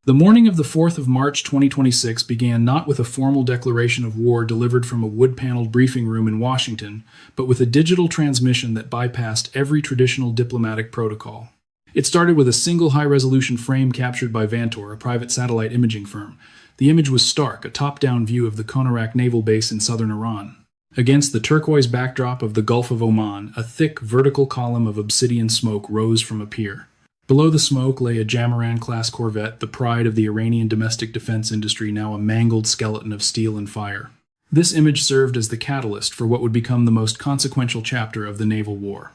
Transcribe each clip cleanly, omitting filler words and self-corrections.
The morning of the 4th of March 2026 began not with a formal declaration of war delivered from a wood-paneled briefing room in Washington, but with a digital transmission that bypassed every traditional diplomatic protocol. It started with a single high-resolution frame captured by Vantor, a private satellite imaging firm. The image was stark, a top-down view of the Konarak Naval Base in southern Iran. Against the turquoise backdrop of the Gulf of Oman, a thick, vertical column of obsidian smoke rose from a pier. Below the smoke lay a Jamaran-class corvette, the pride of the Iranian domestic defense industry, now a mangled skeleton of steel and fire. This image served as the catalyst for what would become the most consequential chapter of the naval war.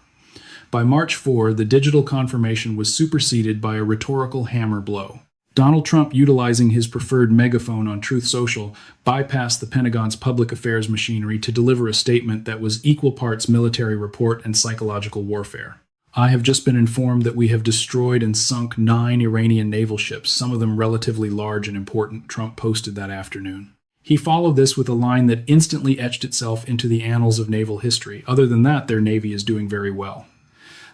By March 4, the digital confirmation was superseded by a rhetorical hammer blow. Donald Trump, utilizing his preferred megaphone on Truth Social, bypassed the Pentagon's public affairs machinery to deliver a statement that was equal parts military report and psychological warfare. I have just been informed that we have destroyed and sunk 9 Iranian naval ships, some of them relatively large and important, Trump posted that afternoon. He followed this with a line that instantly etched itself into the annals of naval history. Other than that, their navy is doing very well.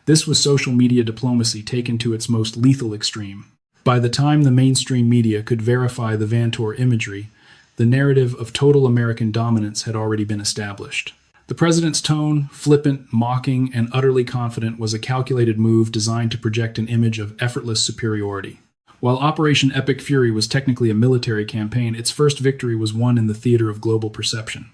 This was social media diplomacy taken to its most lethal extreme. By the time the mainstream media could verify the Vantor imagery, the narrative of total American dominance had already been established. The president's tone, flippant, mocking, and utterly confident, was a calculated move designed to project an image of effortless superiority. While Operation Epic Fury was technically a military campaign, its first victory was won in the theater of global perception.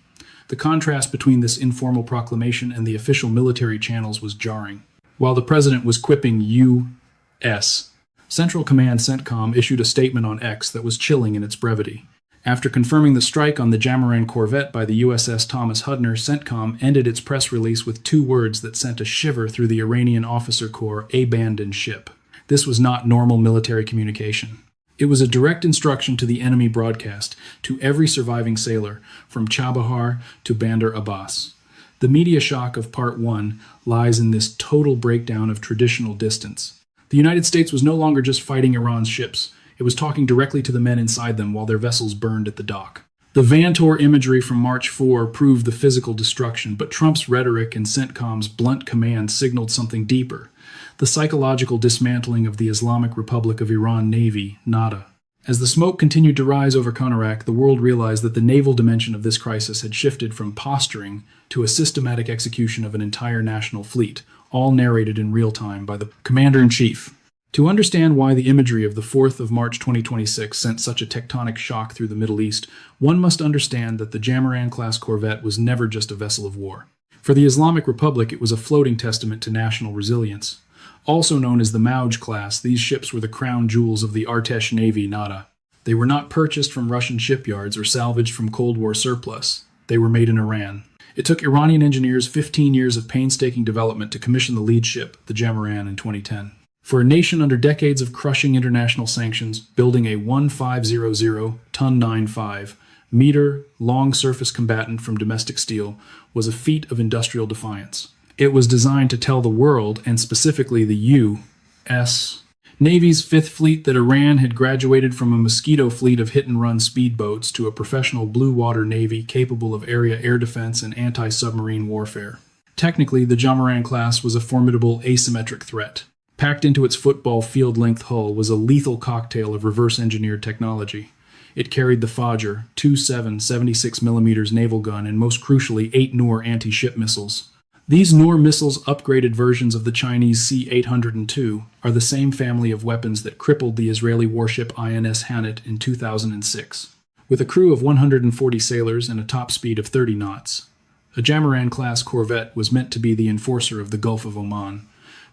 The contrast between this informal proclamation and the official military channels was jarring. While the president was quipping U.S., Central Command CENTCOM issued a statement on X that was chilling in its brevity. After confirming the strike on the Jamaran corvette by the USS Thomas Hudner, CENTCOM ended its press release with 2 words that sent a shiver through the Iranian officer corps: abandoned ship. This was not normal military communication. It was a direct instruction to the enemy broadcast, to every surviving sailor, from Chabahar to Bandar Abbas. The media shock of Part 1 lies in this total breakdown of traditional distance. The United States was no longer just fighting Iran's ships. It was talking directly to the men inside them while their vessels burned at the dock. The Vantor imagery from March 4 proved the physical destruction, but Trump's rhetoric and CENTCOM's blunt command signaled something deeper: the psychological dismantling of the Islamic Republic of Iran Navy, nada. As the smoke continued to rise over Konarak, the world realized that the naval dimension of this crisis had shifted from posturing to a systematic execution of an entire national fleet, all narrated in real time by the Commander-in-Chief. To understand why the imagery of the 4th of March 2026 sent such a tectonic shock through the Middle East, one must understand that the Jamaran-class corvette was never just a vessel of war. For the Islamic Republic, it was a floating testament to national resilience. Also known as the Mauj-class, these ships were the crown jewels of the Artesh Navy, nada. They were not purchased from Russian shipyards or salvaged from Cold War surplus. They were made in Iran. It took Iranian engineers 15 years of painstaking development to commission the lead ship, the Jamaran, in 2010. For a nation under decades of crushing international sanctions, building a 1500-ton 95-meter long surface combatant from domestic steel was a feat of industrial defiance. It was designed to tell the world, and specifically the U.S. Navy's Fifth Fleet, that Iran had graduated from a mosquito fleet of hit-and-run speedboats to a professional blue water navy capable of area air defense and anti-submarine warfare. Technically, the Jamaran-class was a formidable asymmetric threat. Packed into its football field-length hull was a lethal cocktail of reverse-engineered technology. It carried the Fajr, 2.7 76mm naval gun, and most crucially, 8 Noor anti-ship missiles. These Noor missiles, upgraded versions of the Chinese C-802, are the same family of weapons that crippled the Israeli warship INS Hanit in 2006. With a crew of 140 sailors and a top speed of 30 knots, a Jamaran-class corvette was meant to be the enforcer of the Gulf of Oman,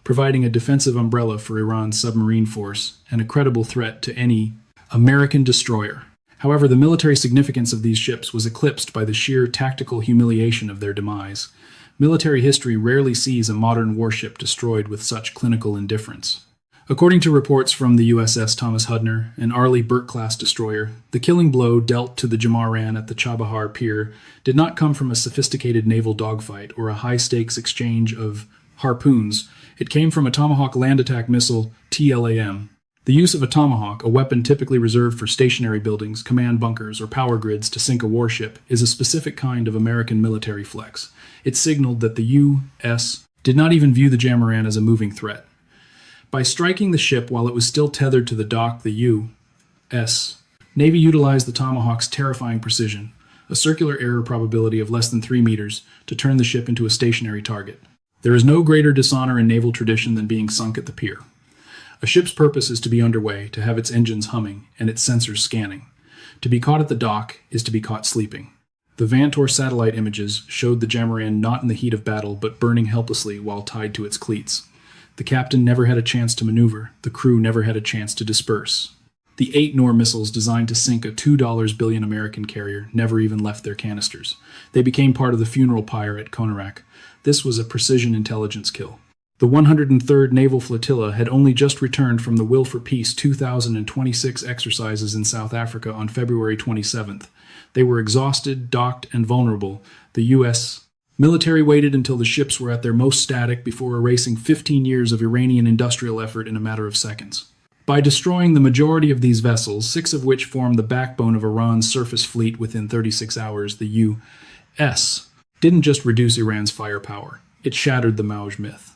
providing a defensive umbrella for Iran's submarine force and a credible threat to any American destroyer. However, the military significance of these ships was eclipsed by the sheer tactical humiliation of their demise. Military history rarely sees a modern warship destroyed with such clinical indifference. According to reports from the USS Thomas Hudner, an Arleigh Burke-class destroyer, the killing blow dealt to the Jamaran at the Chabahar pier did not come from a sophisticated naval dogfight or a high-stakes exchange of harpoons. It came from a Tomahawk land attack missile, TLAM. The use of a Tomahawk, a weapon typically reserved for stationary buildings, command bunkers, or power grids to sink a warship, is a specific kind of American military flex. It signaled that the U.S. did not even view the Jamaran as a moving threat. By striking the ship while it was still tethered to the dock, the U.S. Navy utilized the Tomahawk's terrifying precision, a circular error probability of less than 3 meters, to turn the ship into a stationary target. There is no greater dishonor in naval tradition than being sunk at the pier. A ship's purpose is to be underway, to have its engines humming, and its sensors scanning. To be caught at the dock is to be caught sleeping. The Vantor satellite images showed the Jamaran not in the heat of battle, but burning helplessly while tied to its cleats. The captain never had a chance to maneuver. The crew never had a chance to disperse. The 8 Nor missiles designed to sink a $2 billion American carrier never even left their canisters. They became part of the funeral pyre at Konarak. This was a precision intelligence kill. The 103rd Naval Flotilla had only just returned from the Will for Peace 2026 exercises in South Africa on February 27th. They were exhausted, docked, and vulnerable. The U.S. military waited until the ships were at their most static before erasing 15 years of Iranian industrial effort in a matter of seconds. By destroying the majority of these vessels, 6 of which formed the backbone of Iran's surface fleet within 36 hours, the U.S. didn't just reduce Iran's firepower, it shattered the Mauj myth.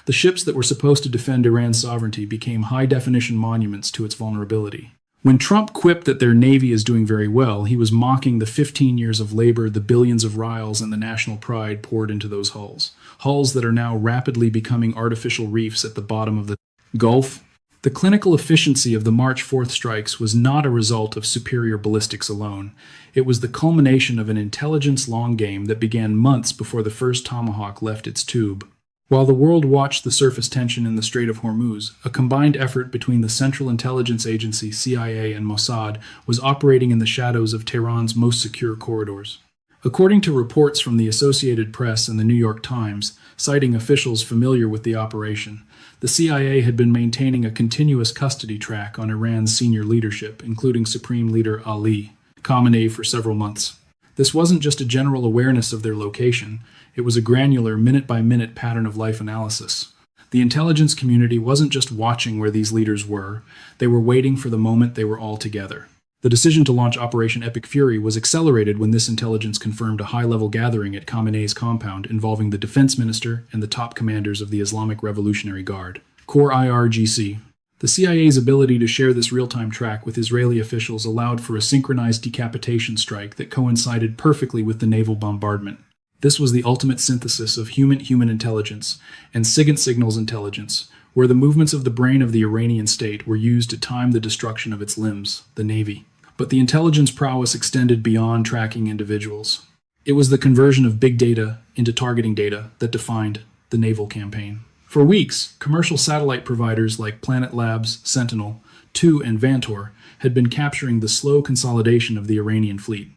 The ships that were supposed to defend Iran's sovereignty became high-definition monuments to its vulnerability. When Trump quipped that their navy is doing very well, he was mocking the 15 years of labor, the billions of rials, and the national pride poured into those hulls. Hulls that are now rapidly becoming artificial reefs at the bottom of the Gulf. The clinical efficiency of the March 4th strikes was not a result of superior ballistics alone. It was the culmination of an intelligence long game that began months before the first Tomahawk left its tube. While the world watched the surface tension in the Strait of Hormuz, a combined effort between the Central Intelligence Agency, CIA, and Mossad was operating in the shadows of Tehran's most secure corridors. According to reports from the Associated Press and the New York Times, citing officials familiar with the operation, the CIA had been maintaining a continuous custody track on Iran's senior leadership, including Supreme Leader Ali Khamenei, for several months. This wasn't just a general awareness of their location, it was a granular, minute-by-minute pattern of life analysis. The intelligence community wasn't just watching where these leaders were, they were waiting for the moment they were all together. The decision to launch Operation Epic Fury was accelerated when this intelligence confirmed a high-level gathering at Khamenei's compound involving the defense minister and the top commanders of the Islamic Revolutionary Guard, Corps IRGC. The CIA's ability to share this real-time track with Israeli officials allowed for a synchronized decapitation strike that coincided perfectly with the naval bombardment. This was the ultimate synthesis of human intelligence and SIGINT signals intelligence, where the movements of the brain of the Iranian state were used to time the destruction of its limbs, the Navy. But the intelligence prowess extended beyond tracking individuals. It was the conversion of big data into targeting data that defined the naval campaign. For weeks, commercial satellite providers like Planet Labs, Sentinel-2, and Vantor had been capturing the slow consolidation of the Iranian fleet.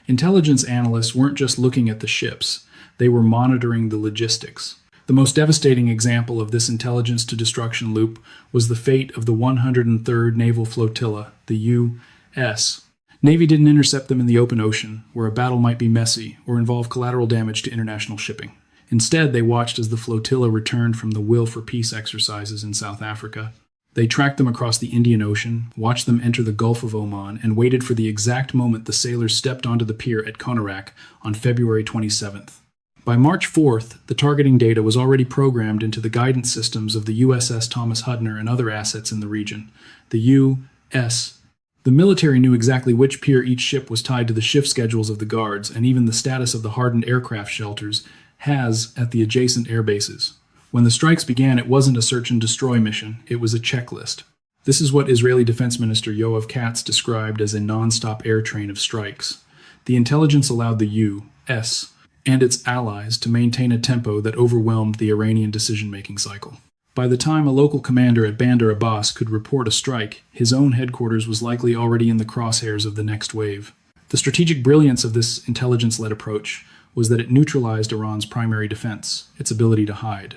Intelligence analysts weren't just looking at the ships, they were monitoring the logistics. The most devastating example of this intelligence-to-destruction loop was the fate of the 103rd Naval Flotilla, the U.S. Navy didn't intercept them in the open ocean, where a battle might be messy or involve collateral damage to international shipping. Instead, they watched as the flotilla returned from the Will for Peace exercises in South Africa. They tracked them across the Indian Ocean, watched them enter the Gulf of Oman, and waited for the exact moment the sailors stepped onto the pier at Konarak on February 27th. By March 4th, the targeting data was already programmed into the guidance systems of the USS Thomas Hudner and other assets in the region. The U.S. The military knew exactly which pier each ship was tied to the shift schedules of the guards, and even the status of the hardened aircraft shelters has at the adjacent air bases. When the strikes began, it wasn't a search and destroy mission, it was a checklist. This is what Israeli Defense Minister Yoav Katz described as a non-stop air train of strikes. The intelligence allowed the U.S. and its allies to maintain a tempo that overwhelmed the Iranian decision-making cycle. By the time a local commander at Bandar Abbas could report a strike, his own headquarters was likely already in the crosshairs of the next wave. The strategic brilliance of this intelligence-led approach was that it neutralized Iran's primary defense, its ability to hide.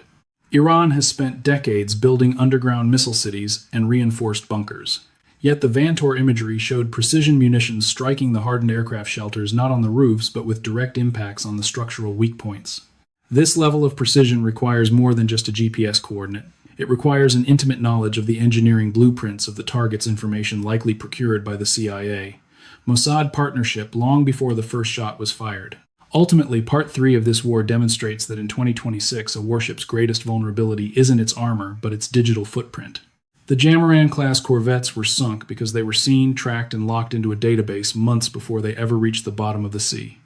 Iran has spent decades building underground missile cities and reinforced bunkers. Yet the Vantor imagery showed precision munitions striking the hardened aircraft shelters not on the roofs but with direct impacts on the structural weak points. This level of precision requires more than just a GPS coordinate. It requires an intimate knowledge of the engineering blueprints of the target's information likely procured by the CIA. Mossad partnership long before the first shot was fired. Ultimately, Part 3 of this war demonstrates that in 2026, a warship's greatest vulnerability isn't its armor, but its digital footprint. The Jamaran-class corvettes were sunk because they were seen, tracked, and locked into a database months before they ever reached the bottom of the sea.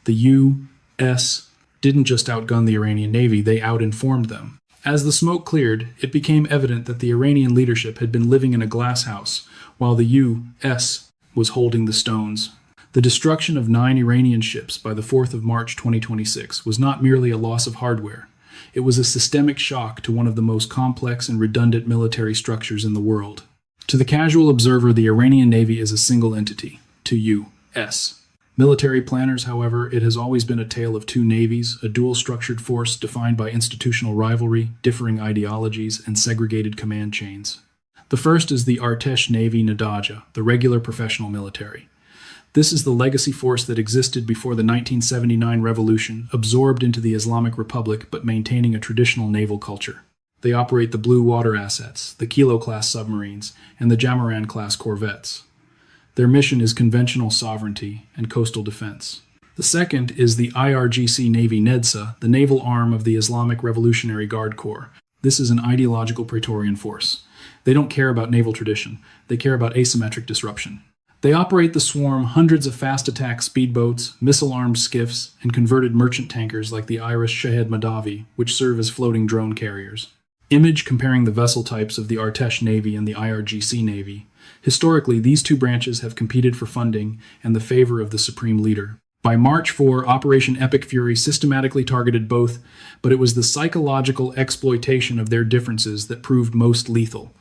The U.S. didn't just outgun the Iranian Navy, they outinformed them. As the smoke cleared, it became evident that the Iranian leadership had been living in a glass house, while the U.S. was holding the stones. The destruction of 9 Iranian ships by the 4th of March 2026 was not merely a loss of hardware. It was a systemic shock to one of the most complex and redundant military structures in the world. To the casual observer, the Iranian Navy is a single entity. To U.S. military planners, however, it has always been a tale of two navies, a dual-structured force defined by institutional rivalry, differing ideologies, and segregated command chains. The first is the Artesh Navy Nadaja, the regular professional military. This is the legacy force that existed before the 1979 revolution, absorbed into the Islamic Republic but maintaining a traditional naval culture. They operate the blue water assets, the Kilo-class submarines, and the Jamaran-class corvettes. Their mission is conventional sovereignty and coastal defense. The second is the IRGC Navy NEDSA, the naval arm of the Islamic Revolutionary Guard Corps. This is an ideological Praetorian force. They don't care about naval tradition, they care about asymmetric disruption. They operate the swarm hundreds of fast-attack speedboats, missile-armed skiffs, and converted merchant tankers like the Iris Shahed Madavi, which serve as floating drone carriers. Image comparing the vessel types of the Artesh Navy and the IRGC Navy. Historically, these two branches have competed for funding and the favor of the supreme leader. By March 4, Operation Epic Fury systematically targeted both, but it was the psychological exploitation of their differences that proved most lethal.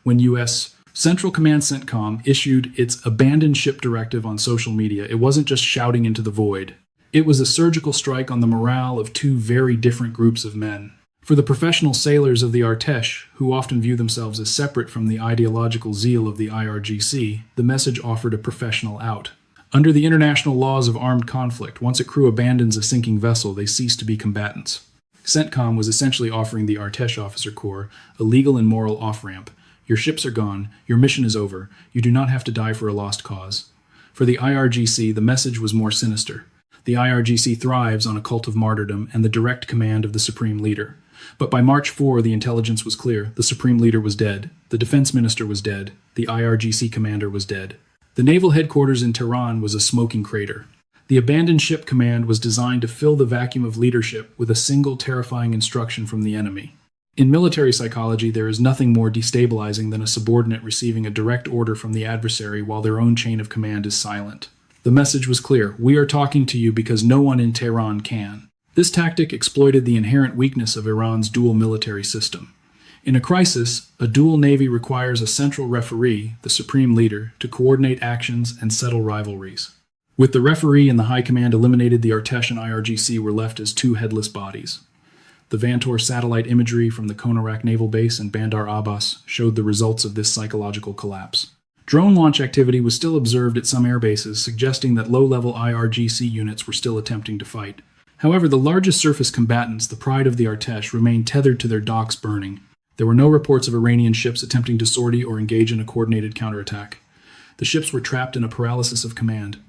When U.S. Central Command CENTCOM issued its abandoned ship directive on social media, it wasn't just shouting into the void. It was a surgical strike on the morale of two very different groups of men. For the professional sailors of the Artesh, who often view themselves as separate from the ideological zeal of the IRGC, the message offered a professional out. Under the international laws of armed conflict, once a crew abandons a sinking vessel, they cease to be combatants. CENTCOM was essentially offering the Artesh Officer Corps a legal and moral off-ramp. Your ships are gone, your mission is over, you do not have to die for a lost cause. For the IRGC, the message was more sinister. The IRGC thrives on a cult of martyrdom and the direct command of the Supreme Leader. But by March 4, the intelligence was clear. The Supreme Leader was dead. The Defense Minister was dead. The IRGC commander was dead. The naval headquarters in Tehran was a smoking crater. The abandoned ship command was designed to fill the vacuum of leadership with a single terrifying instruction from the enemy. In military psychology, there is nothing more destabilizing than a subordinate receiving a direct order from the adversary while their own chain of command is silent. The message was clear: we are talking to you because no one in Tehran can. This tactic exploited the inherent weakness of Iran's dual military system. In a crisis, a dual navy requires a central referee, the supreme leader, to coordinate actions and settle rivalries. With the referee and the high command eliminated, the Artesh and IRGC were left as two headless bodies. The Vantor satellite imagery from the Konarak Naval Base in Bandar Abbas showed the results of this psychological collapse. Drone launch activity was still observed at some air bases, suggesting that low-level IRGC units were still attempting to fight. However, the largest surface combatants, the pride of the Artesh, remained tethered to their docks burning. There were no reports of Iranian ships attempting to sortie or engage in a coordinated counterattack. The ships were trapped in a paralysis of command.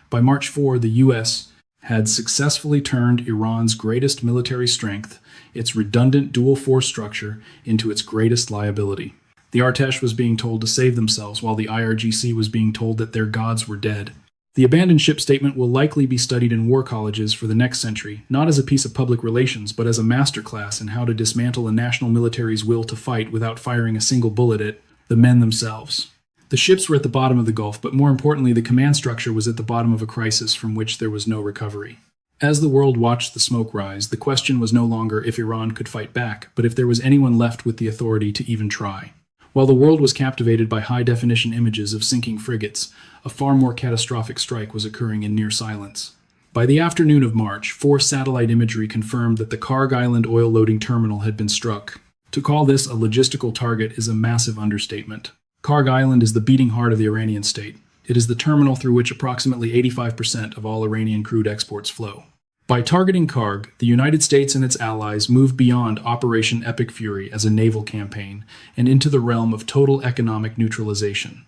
By March 4, the U.S. had successfully turned Iran's greatest military strength, its redundant dual-force structure, into its greatest liability. The Artesh was being told to save themselves, while the IRGC was being told that their gods were dead. The abandoned ship statement will likely be studied in war colleges for the next century, not as a piece of public relations, but as a masterclass in how to dismantle a national military's will to fight without firing a single bullet at the men themselves. The ships were at the bottom of the Gulf, but more importantly, the command structure was at the bottom of a crisis from which there was no recovery. As the world watched the smoke rise, the question was no longer if Iran could fight back, but if there was anyone left with the authority to even try. While the world was captivated by high-definition images of sinking frigates, a far more catastrophic strike was occurring in near silence. By the afternoon of March, 4 satellite imagery confirmed that the Kharg Island oil loading terminal had been struck. To call this a logistical target is a massive understatement. Kharg Island is the beating heart of the Iranian state. It is the terminal through which approximately 85% of all Iranian crude exports flow. By targeting Kharg, the United States and its allies moved beyond Operation Epic Fury as a naval campaign and into the realm of total economic neutralization.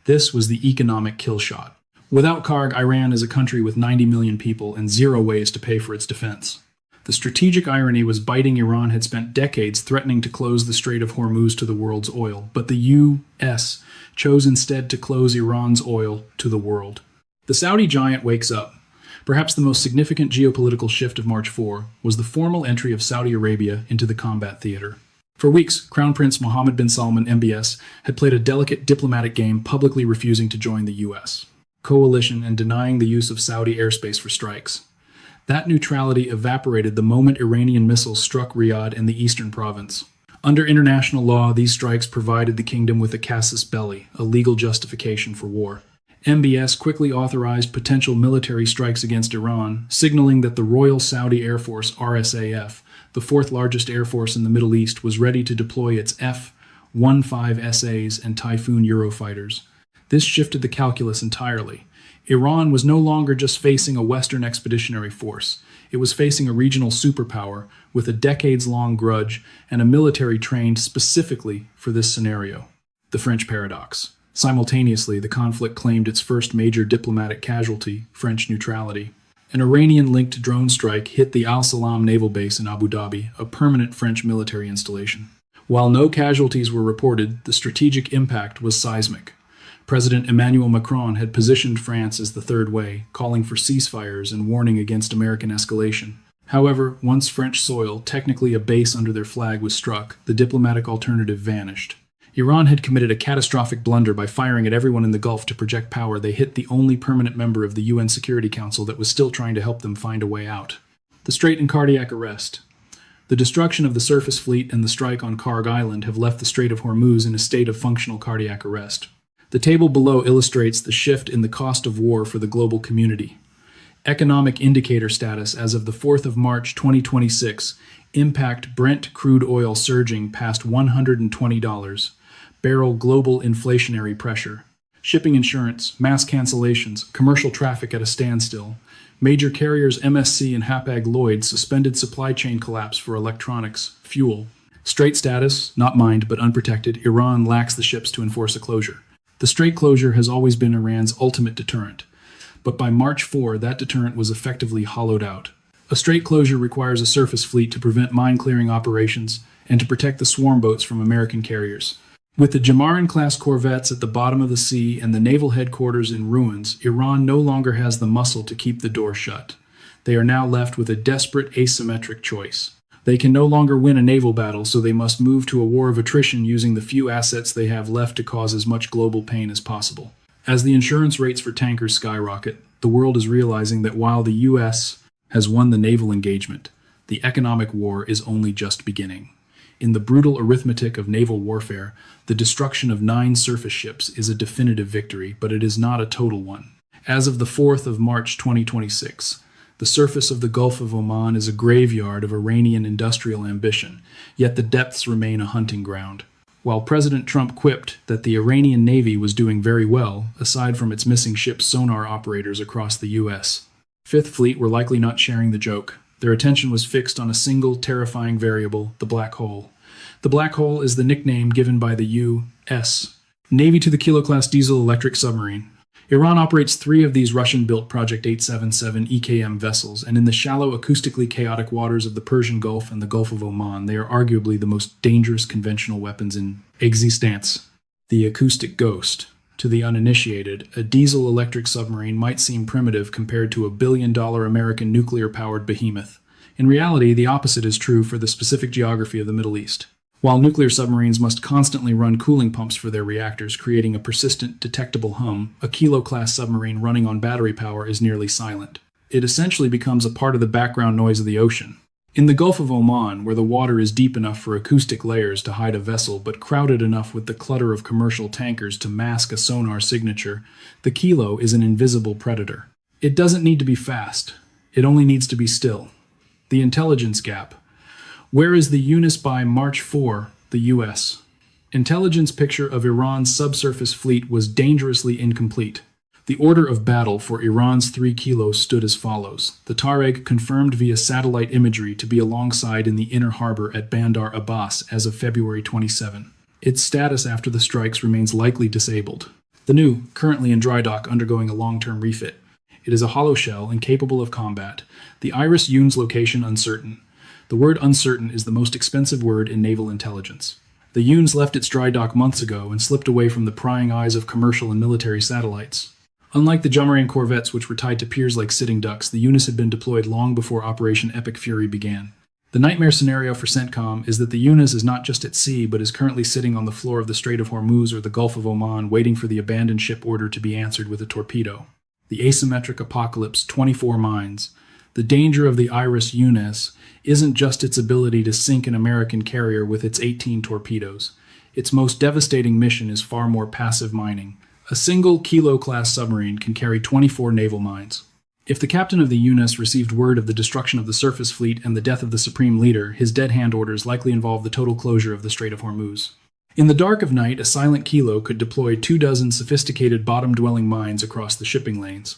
This was the economic kill shot. Without Kharg, Iran is a country with 90 million people and 0 ways to pay for its defense. The strategic irony was biting. Iran had spent decades threatening to close the Strait of Hormuz to the world's oil, but the U.S. chose instead to close Iran's oil to the world. The Saudi giant wakes up. Perhaps the most significant geopolitical shift of March 4 was the formal entry of Saudi Arabia into the combat theater. For weeks, Crown Prince Mohammed bin Salman, MBS, had played a delicate diplomatic game, publicly refusing to join the U.S. coalition and denying the use of Saudi airspace for strikes. That neutrality evaporated the moment Iranian missiles struck Riyadh and the eastern province. Under international law, these strikes provided the kingdom with a casus belli, a legal justification for war. MBS quickly authorized potential military strikes against Iran, signaling that the Royal Saudi Air Force, RSAF, the fourth largest air force in the Middle East, was ready to deploy its F-15SAs and Typhoon Eurofighters. This shifted the calculus entirely. Iran was no longer just facing a Western expeditionary force. It was facing a regional superpower with a decades-long grudge and a military trained specifically for this scenario. The French paradox. Simultaneously, the conflict claimed its first major diplomatic casualty, French neutrality. An Iranian-linked drone strike hit the Al Salam Naval Base in Abu Dhabi, a permanent French military installation. While no casualties were reported, the strategic impact was seismic. President Emmanuel Macron had positioned France as the third way, calling for ceasefires and warning against American escalation. However, once French soil, technically a base under their flag, was struck, the diplomatic alternative vanished. Iran had committed a catastrophic blunder by firing at everyone in the Gulf to project power. They hit the only permanent member of the UN Security Council that was still trying to help them find a way out. The Strait in cardiac arrest. The destruction of the surface fleet and the strike on Kharg Island have left the Strait of Hormuz in a state of functional cardiac arrest. The table below illustrates the shift in the cost of war for the global community. Economic indicator status as of the 4th of March 2026 impact Brent crude oil surging past $120. Barrel global inflationary pressure. Shipping insurance, mass cancellations, commercial traffic at a standstill. Major carriers MSC and Hapag-Lloyd suspended supply chain collapse for electronics, fuel. Strait status, not mined but unprotected. Iran lacks the ships to enforce a closure. The Strait closure has always been Iran's ultimate deterrent. But by March 4, that deterrent was effectively hollowed out. A Strait closure requires a surface fleet to prevent mine-clearing operations and to protect the swarm boats from American carriers. With the Jamaran-class corvettes at the bottom of the sea and the naval headquarters in ruins, Iran no longer has the muscle to keep the door shut. They are now left with a desperate asymmetric choice. They can no longer win a naval battle, so they must move to a war of attrition using the few assets they have left to cause as much global pain as possible. As the insurance rates for tankers skyrocket, the world is realizing that while the U.S. has won the naval engagement, the economic war is only just beginning. In the brutal arithmetic of naval warfare, the destruction of 9 surface ships is a definitive victory, but it is not a total one. As of the 4th of March 2026, the surface of the Gulf of Oman is a graveyard of Iranian industrial ambition, yet the depths remain a hunting ground. While President Trump quipped that the Iranian Navy was doing very well, aside from its missing ship sonar operators across the U.S., Fifth Fleet were likely not sharing the joke. Their attention was fixed on a single terrifying variable, the black hole. The black hole is the nickname given by the U.S. Navy to the Kilo-class diesel-electric submarine. Iran operates 3 of these Russian-built Project 877 EKM vessels, and in the shallow, acoustically chaotic waters of the Persian Gulf and the Gulf of Oman, they are arguably the most dangerous conventional weapons in existence. The acoustic ghost. To the uninitiated, a diesel-electric submarine might seem primitive compared to a billion-dollar American nuclear-powered behemoth. In reality, the opposite is true for the specific geography of the Middle East. While nuclear submarines must constantly run cooling pumps for their reactors, creating a persistent, detectable hum, a Kilo-class submarine running on battery power is nearly silent. It essentially becomes a part of the background noise of the ocean. In the Gulf of Oman, where the water is deep enough for acoustic layers to hide a vessel, but crowded enough with the clutter of commercial tankers to mask a sonar signature, the Kilo is an invisible predator. It doesn't need to be fast. It only needs to be still. The intelligence gap. Where is the UNIS by March 4, the U.S.? Intelligence picture of Iran's subsurface fleet was dangerously incomplete. The order of battle for Iran's 3 kilos stood as follows. The Kharg confirmed via satellite imagery to be alongside in the inner harbor at Bandar Abbas as of February 27. Its status after the strikes remains likely disabled. The new, currently in dry dock undergoing a long-term refit. It is a hollow shell, incapable of combat. The Iris Yune's location uncertain. The word uncertain is the most expensive word in naval intelligence. The Yunes left its dry dock months ago and slipped away from the prying eyes of commercial and military satellites. Unlike the Jamaran corvettes, which were tied to piers like sitting ducks, the Eunice had been deployed long before Operation Epic Fury began. The nightmare scenario for CENTCOM is that the Eunice is not just at sea, but is currently sitting on the floor of the Strait of Hormuz or the Gulf of Oman, waiting for the abandoned ship order to be answered with a torpedo. The asymmetric apocalypse, 24 mines. The danger of the Iris Eunice isn't just its ability to sink an American carrier with its 18 torpedoes. Its most devastating mission is far more passive mining. A single Kilo-class submarine can carry 24 naval mines. If the captain of the Eunice received word of the destruction of the surface fleet and the death of the supreme leader, his dead hand orders likely involve the total closure of the Strait of Hormuz. In the dark of night, a silent Kilo could deploy 24 sophisticated bottom-dwelling mines across the shipping lanes.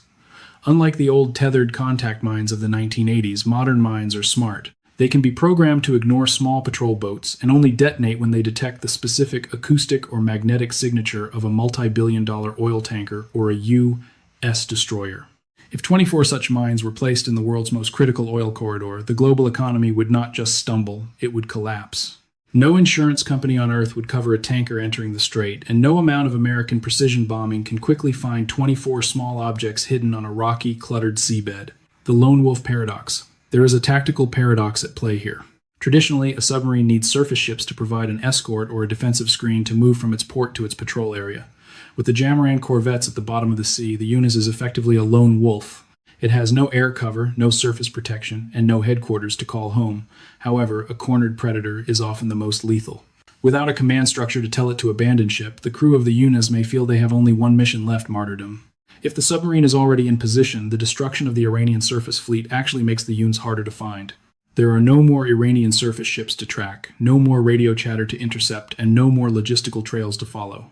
Unlike the old tethered contact mines of the 1980s, modern mines are smart. They can be programmed to ignore small patrol boats and only detonate when they detect the specific acoustic or magnetic signature of a multi-billion-dollar oil tanker or a U.S. destroyer. If 24 such mines were placed in the world's most critical oil corridor, the global economy would not just stumble, it would collapse. No insurance company on Earth would cover a tanker entering the Strait, and no amount of American precision bombing can quickly find 24 small objects hidden on a rocky, cluttered seabed. The lone wolf paradox. There is a tactical paradox at play here. Traditionally, a submarine needs surface ships to provide an escort or a defensive screen to move from its port to its patrol area. With the Jamaran corvettes at the bottom of the sea, the Eunice is effectively a lone wolf. It has no air cover, no surface protection, and no headquarters to call home. However, a cornered predator is often the most lethal. Without a command structure to tell it to abandon ship, the crew of the Eunice may feel they have only one mission left: martyrdom. If the submarine is already in position, the destruction of the Iranian surface fleet actually makes the Eunice harder to find. There are no more Iranian surface ships to track, no more radio chatter to intercept, and no more logistical trails to follow.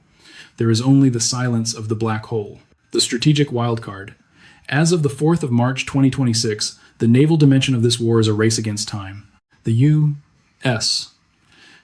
There is only the silence of the black hole. The strategic wildcard. As of the 4th of March 2026, the naval dimension of this war is a race against time. The U.S.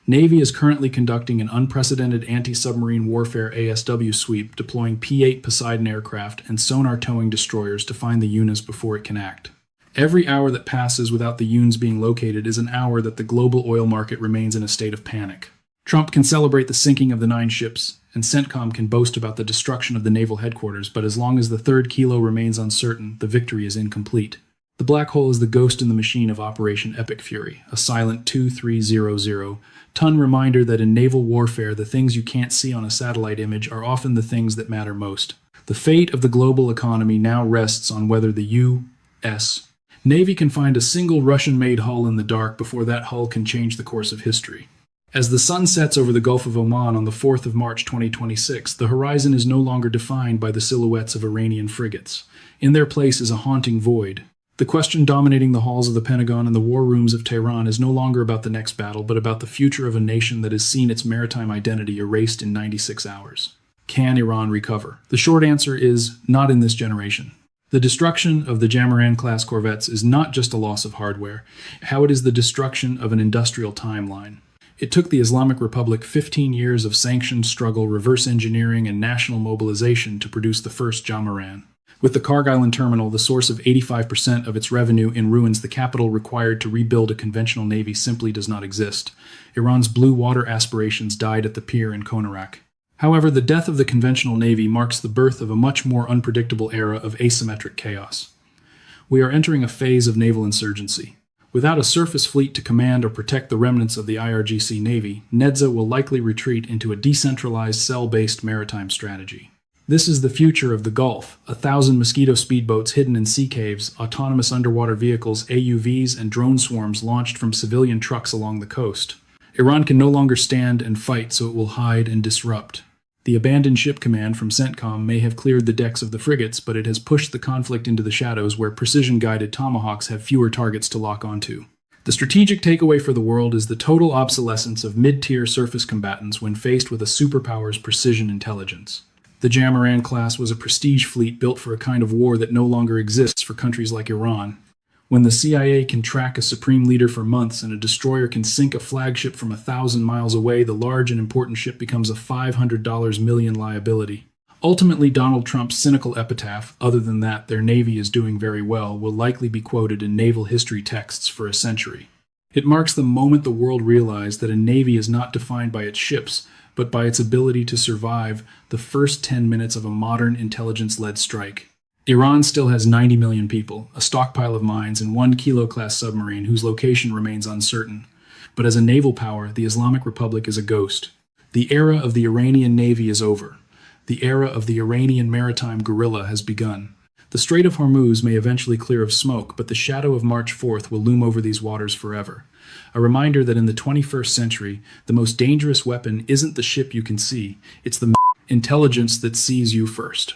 Navy is currently conducting an unprecedented anti-submarine warfare ASW sweep, deploying P-8 Poseidon aircraft and sonar-towing destroyers to find the Eunice before it can act. Every hour that passes without the Eunice being located is an hour that the global oil market remains in a state of panic. Trump can celebrate the sinking of the 9 ships, and CENTCOM can boast about the destruction of the naval headquarters, but as long as the third Kilo remains uncertain, the victory is incomplete. The black hole is the ghost in the machine of Operation Epic Fury, a silent 2300-ton reminder that in naval warfare, the things you can't see on a satellite image are often the things that matter most. The fate of the global economy now rests on whether the U.S. Navy can find a single Russian-made hull in the dark before that hull can change the course of history. As the sun sets over the Gulf of Oman on the 4th of March 2026, the horizon is no longer defined by the silhouettes of Iranian frigates. In their place is a haunting void. The question dominating the halls of the Pentagon and the war rooms of Tehran is no longer about the next battle, but about the future of a nation that has seen its maritime identity erased in 96 hours. Can Iran recover? The short answer is not in this generation. The destruction of the Jamaran-class corvettes is not just a loss of hardware, how it is the destruction of an industrial timeline. It took the Islamic Republic 15 years of sanctioned struggle, reverse engineering, and national mobilization to produce the first Jamaran. With the Kharg Island terminal, the source of 85% of its revenue, in ruins, the capital required to rebuild a conventional navy simply does not exist. Iran's blue water aspirations died at the pier in Konarak. However, the death of the conventional navy marks the birth of a much more unpredictable era of asymmetric chaos. We are entering a phase of naval insurgency. Without a surface fleet to command or protect the remnants of the IRGC Navy, NEDZA will likely retreat into a decentralized, cell-based maritime strategy. This is the future of the Gulf: 1,000 Mosquito speedboats hidden in sea caves, autonomous underwater vehicles, AUVs, and drone swarms launched from civilian trucks along the coast. Iran can no longer stand and fight, so it will hide and disrupt. The abandoned ship command from CENTCOM may have cleared the decks of the frigates, but it has pushed the conflict into the shadows where precision-guided Tomahawks have fewer targets to lock onto. The strategic takeaway for the world is the total obsolescence of mid-tier surface combatants when faced with a superpower's precision intelligence. The Jamaran-class was a prestige fleet built for a kind of war that no longer exists for countries like Iran. When the CIA can track a supreme leader for months and a destroyer can sink a flagship from 1,000 miles away, the large and important ship becomes a $500 million liability. Ultimately, Donald Trump's cynical epitaph, other than that their navy is doing very well, will likely be quoted in naval history texts for a century. It marks the moment the world realized that a navy is not defined by its ships, but by its ability to survive the first 10 minutes of a modern intelligence-led strike. Iran still has 90 million people, a stockpile of mines, and one Kilo-class submarine whose location remains uncertain. But as a naval power, the Islamic Republic is a ghost. The era of the Iranian Navy is over. The era of the Iranian maritime guerrilla has begun. The Strait of Hormuz may eventually clear of smoke, but the shadow of March 4th will loom over these waters forever. A reminder that in the 21st century, the most dangerous weapon isn't the ship you can see, it's the intelligence that sees you first.